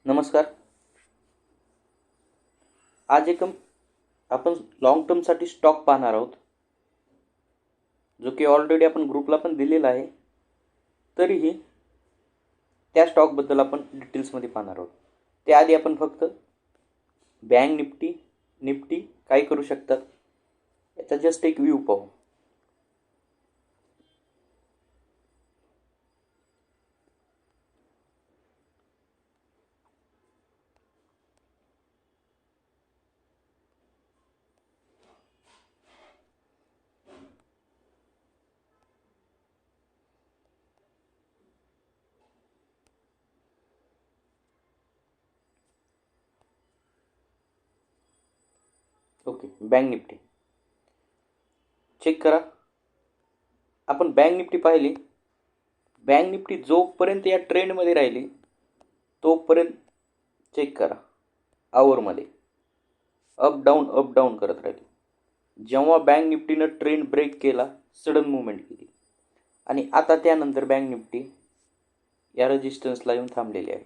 नमस्कार. आज आपण लॉंग टर्मसाठी स्टॉक पाहणार आहोत, जो की ऑलरेडी आपण ग्रुपला पण दिलेला आहे. तरीही त्या स्टॉकबद्दल आपण डिटेल्समध्ये पाहणार आहोत. त्याआधी आपण फक्त बँक निफ्टी काय करू शकतात याचा जस्ट एक व्ह्यू पाहू. ओके, बँक निफ्टी चेक करा. आपण बँक निफ्टी पाहिली. बँक निफ्टी जोपर्यंत या ट्रेंडमध्ये राहिली तोपर्यंत चेक करा. आवरमध्ये अप डाऊन करत राहिली. जेव्हा बँक निफ्टीनं ट्रेंड ब्रेक केला, सडन मुवमेंट केली आणि आता त्यानंतर बँक निफ्टी या रेजिस्टन्सला येऊन थांबलेली आहे,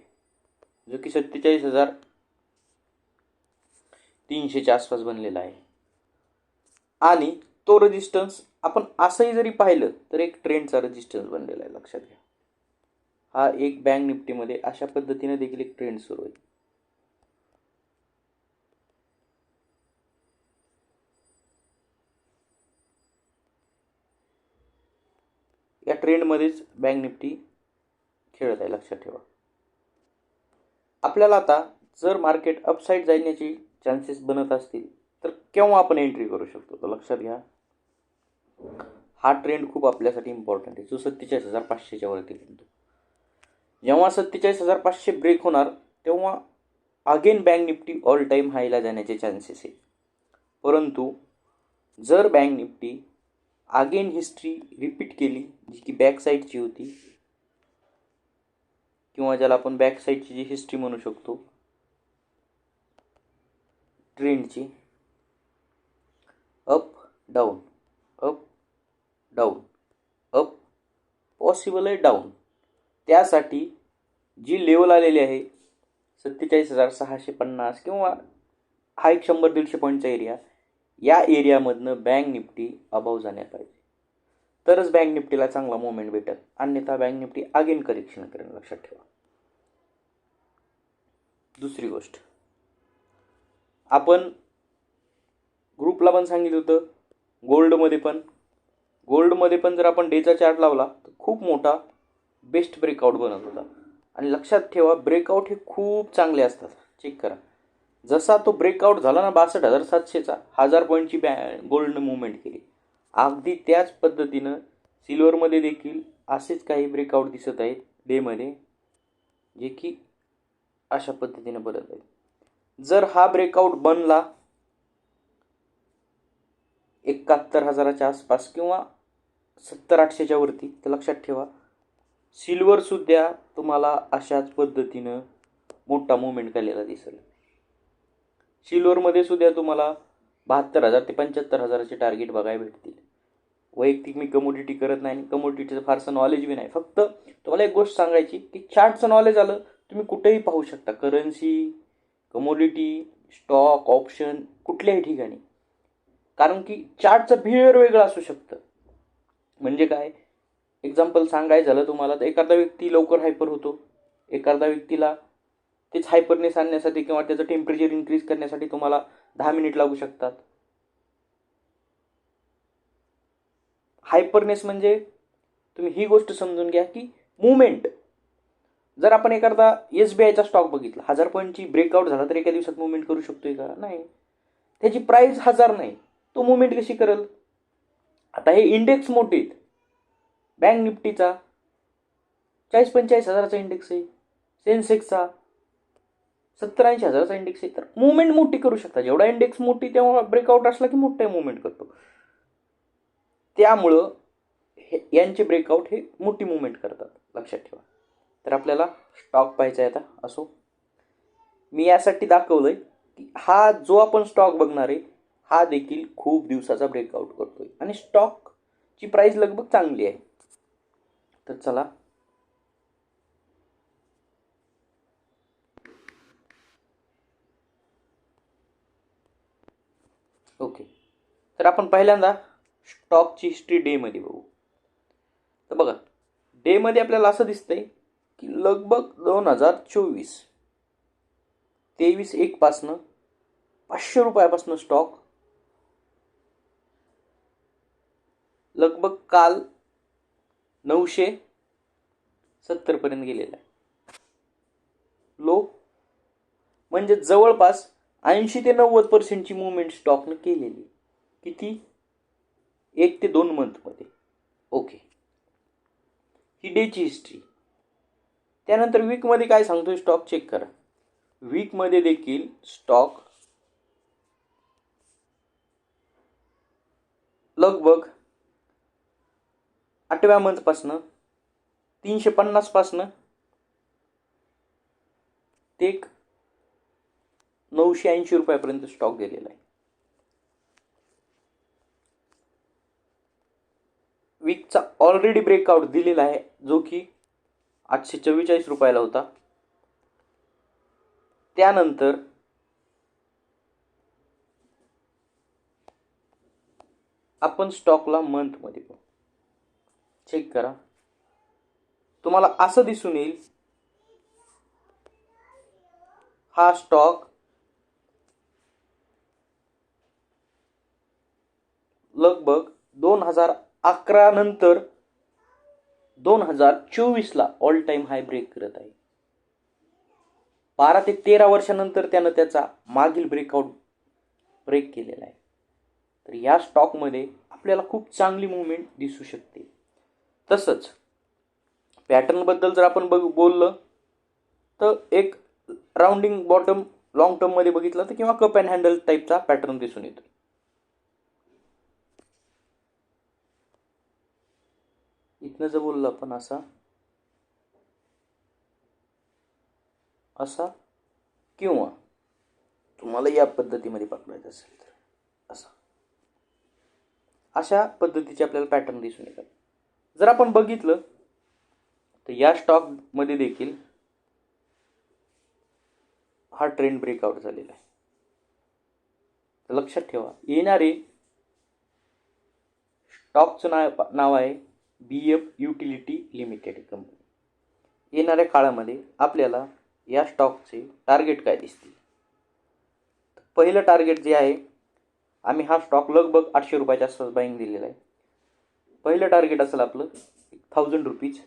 जो की 47,300च्या आसपास बनलेला आहे. आणि तो रेजिस्टन्स आपण असंही जरी पाहिलं तर एक ट्रेंडचा रेजिस्टन्स बनलेला आहे, लक्षात घ्या. हा एक बँक निफ्टीमध्ये अशा पद्धतीने देखील एक ट्रेंड सुरू आहे. या ट्रेंडमध्येच बँक निफ्टी खेळत आहे, लक्षात ठेवा. आपल्याला आता जर मार्केट अपसाईड जाण्याची चान्सेस बनत असतील तर केव्हा आपण एंट्री करू शकतो, तर लक्षात घ्या. हा ट्रेंड खूप आपल्यासाठी इम्पॉर्टंट आहे, जो 47,500च्या वरती बनतो. जेव्हा 47,500 ब्रेक होणार तेव्हा again bank Nifty all time हायला जाण्याचे चान्सेस आहे. परंतु जर bank Nifty again history repeat केली, जी की बॅक साईडची होती, किंवा ज्याला आपण बॅक साईडची जी हिस्ट्री म्हणू शकतो ट्रेंडची, अप डाऊन अप पॉसिबल आहे डाऊन, त्यासाठी जी लेवल आलेली आहे 47,650 किंवा हा एक 100-150 पॉईंटचा एरिया, या एरियामधनं बँक निफ्टी अबाव जाण्यात पाहिजे, तरच बँक निफ्टीला चांगला मुवमेंट भेटेल. अन्यथा बँक निफ्टी अगेन करेक्शन करेल, लक्षात ठेवा. दुसरी गोष्ट, आपण ग्रुपला पण सांगितलं होतं, गोल्डमध्ये पण जर आपण डेचा चार्ट लावला तर खूप मोठा बेस्ट ब्रेकआउट बनत होता. आणि लक्षात ठेवा, ब्रेकआउट हे खूप चांगले असतात. चेक करा, जसा तो ब्रेकआउट झाला ना 62,700चा, 1000 पॉईंटची गोल्डनं मुवमेंट केली. अगदी त्याच पद्धतीनं सिल्वरमध्ये देखील असेच काही ब्रेकआउट दिसत आहेत डेमध्ये, जे की अशा पद्धतीने बनत आहेत. जर हा ब्रेकआउट बनला 71,000च्या आसपास किंवा 70,800च्या वरती, तर लक्षात ठेवा सिल्वरसुद्धा तुम्हाला अशाच पद्धतीनं मोठा मुवमेंट केलेला दिसेल. सिल्वरमध्ये सुद्धा तुम्हाला 72,000 ते 75,000चे टार्गेट बघायला भेटतील. वैयक्तिक मी कमोडिटी करत नाही, कमोडिटीचं फारसं नॉलेज बी नाही. फक्त तुम्हाला एक गोष्ट सांगायची की चार्टचं नॉलेज आलं तुम्ही कुठेही पाहू शकता, करन्सी, कमोडिटी, स्टॉक, ऑप्शन, कुठल्याही ठिकाणी. कारण की चार्टचं बिहेवियर वेगळं असू शकतं. म्हणजे काय, एक्झाम्पल सांगायचं झालं तुम्हाला, तर एखादा व्यक्ती लवकर हायपर होतो, एखादा व्यक्तीला तेच हायपरनेस आणण्यासाठी किंवा त्याचं टेम्परेचर इन्क्रीज करण्यासाठी तुम्हाला 10 मिनिट लागू शकतात. हायपरनेस म्हणजे तुम्ही ही गोष्ट समजून घ्या की मुवमेंट. जर आपण एखादा SBIचा स्टॉक बघितला, 1000 पॉईंटची ब्रेकआउट झाला तर एका दिवसात मुवमेंट करू शकतोय का? नाही. त्याची प्राइस 1000 नाही, तो मुवमेंट कशी करेल? आता हे इंडेक्स मोठे आहेत. बँक निफ्टीचा 40-45,000चा इंडेक्स आहे, सेन्सेक्सचा 70-80,000चा इंडेक्स आहे. तर मुवमेंट मोठी करू शकता. जेवढा इंडेक्स मोठी तेव्हा ब्रेकआउट असला की मोठा मुवमेंट करतो. त्यामुळं यांचे ब्रेकआउट हे मोठी मुवमेंट करतात, लक्षात ठेवा. तर आपल्याला स्टॉक पाहायचा आहे आता. असो, मी यासाठी दाखवलंय की हा जो आपण स्टॉक बघणार आहे हा देखील खूप दिवसाचा ब्रेकआउट करतोय आणि स्टॉकची प्राइस लगभग चांगली आहे. तर चला, ओके, तर आपण पहिल्यांदा स्टॉकची हिस्ट्री डेमध्ये बघू. तर बघा, डेमध्ये आपल्याला असं दिसतंय की लगभग 2024 23/1 500 रुपयापासून स्टॉक लगभग काल 970 पर्यंत गेलेला आहे. लो म्हणजे जवळपास 80 ते 90% मुवमेंट स्टॉकनं केलेली. किती? 1 ते 2 मंथमध्ये. ओके, ही डेची हिस्ट्री. त्यानंतर वीकमध्ये काय सांगतोय स्टॉक चेक करा. वीकमध्ये देखील स्टॉक लगभग 8व्या मंथपासनं 350 पासनं ते 980 रुपयापर्यंत स्टॉक गेलेला आहे. वीकचा ऑलरेडी ब्रेकआउट दिलेला आहे, जो की 844 रुपयाला होता. त्यानंतर आपण स्टॉकला मंथमध्ये पाहू. चेक करा, तुम्हाला असं दिसून येईल हा स्टॉक लगभग 2011 नंतर 2024ला ऑल टाइम हाय ब्रेक करत आहे. 12 ते 13 वर्षानंतर त्यानं त्याचा मागील ब्रेक केलेला आहे. तर या स्टॉकमध्ये आपल्याला खूप चांगली मुवमेंट दिसू शकते. तसंच पॅटर्नबद्दल जर आपण बोललं तर एक राउंडिंग बॉटम लॉंग टर्ममध्ये बघितलं तर किंवा कप अँड हँडल टाईपचा पॅटर्न दिसून येतो. इथनं जर बोललं आपण असा किंवा तुम्हाला या पद्धतीमध्ये पकडायचं असेल तर अशा पद्धतीचे आपल्याला पॅटर्न दिसून येतात. जर आपण बघितलं तर या स्टॉकमध्ये देखील हा ट्रेंड ब्रेकआउट झालेला आहे. तर लक्षात ठेवा, येणारे स्टॉकचं नाव आहे BF युटिलिटी लिमिटेड कंपनी. येणाऱ्या काळामध्ये आपल्याला या स्टॉकचे टार्गेट काय दिसतील. पहिलं टार्गेट जे आहे, आम्ही हा स्टॉक लगभग 800 रुपयाच्या आसपास बाईंग दिलेला आहे. पहिलं टार्गेट असेल आपलं 1000 रुपीज.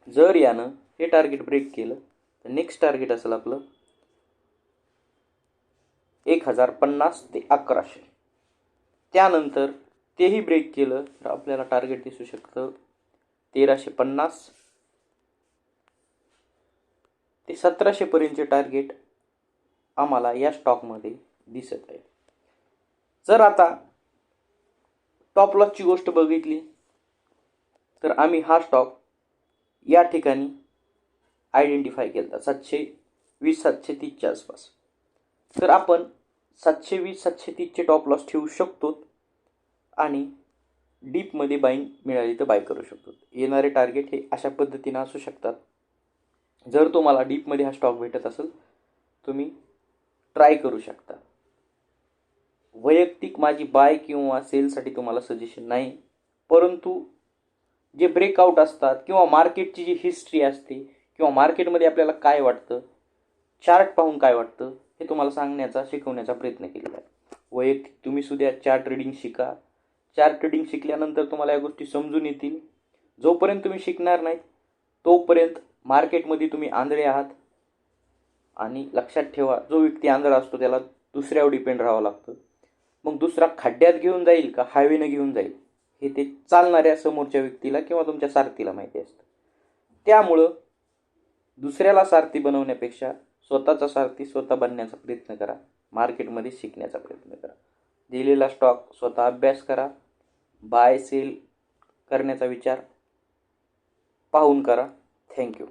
जर यानं हे टार्गेट ब्रेक केलं तर नेक्स्ट टार्गेट असेल आपलं 1050 ते 1100. त्यानंतर तेही ब्रेक केलं तर आपल्याला टार्गेट दिसू शकतं 1350 ते 1700 पर्यंतचे टार्गेट आम्हाला या स्टॉकमध्ये दिसत आहे. जर आता टॉप लॉसची गोष्ट बघितली तर आम्ही हा स्टॉक या ठिकाणी आयडेंटिफाय केला 720-730च्या आसपास. तर आपण 720-730चे टॉप लॉस ठेवू शकतो आणि डीपमध्ये बाईंग मिळाली तर बाय करू शकतो. येणारे टार्गेट हे अशा पद्धतीनं असू शकतात. जर तुम्हाला डीपमध्ये हा स्टॉक भेटत असेल तुम्ही ट्राय करू शकता. वैयक्तिक माझी बाय किंवा सेलसाठी तुम्हाला सजेशन नाही, परंतु जे ब्रेकआउट असतात किंवा मार्केटची जी हिस्ट्री असते किंवा मार्केटमध्ये आपल्याला काय वाटतं, चार्ट पाहून काय वाटतं हे तुम्हाला शिकवण्याचा प्रयत्न केलेला आहे. वैयक्तिक तुम्ही सुद्धा चार्ट ट्रेडिंग शिका. चार्ट ट्रेडिंग शिकल्यानंतर तुम्हाला या गोष्टी समजून येतील. जोपर्यंत तुम्ही शिकणार नाहीत तोपर्यंत मार्केटमध्ये तुम्ही आंधळे आहात. आणि लक्षात ठेवा, जो व्यक्ती आंधळा असतो त्याला दुसऱ्यावर डिपेंड राहावं लागतं. मग दुसरा खड्ड्यात घेऊन जाईल का हायवेनं घेऊन जाईल हे ते चालणाऱ्या समोरच्या व्यक्तीला किंवा तुमच्या सारथीला माहिती असतं. त्यामुळं दुसऱ्याला सारथी बनवण्यापेक्षा स्वतःचा सारथी स्वतः बनण्याचा प्रयत्न करा. मार्केटमध्ये शिकण्याचा प्रयत्न करा. दिलेला स्टॉक स्वतः अभ्यास करा. बाय सेल करण्याचा विचार पाहून करा. थँक्यू.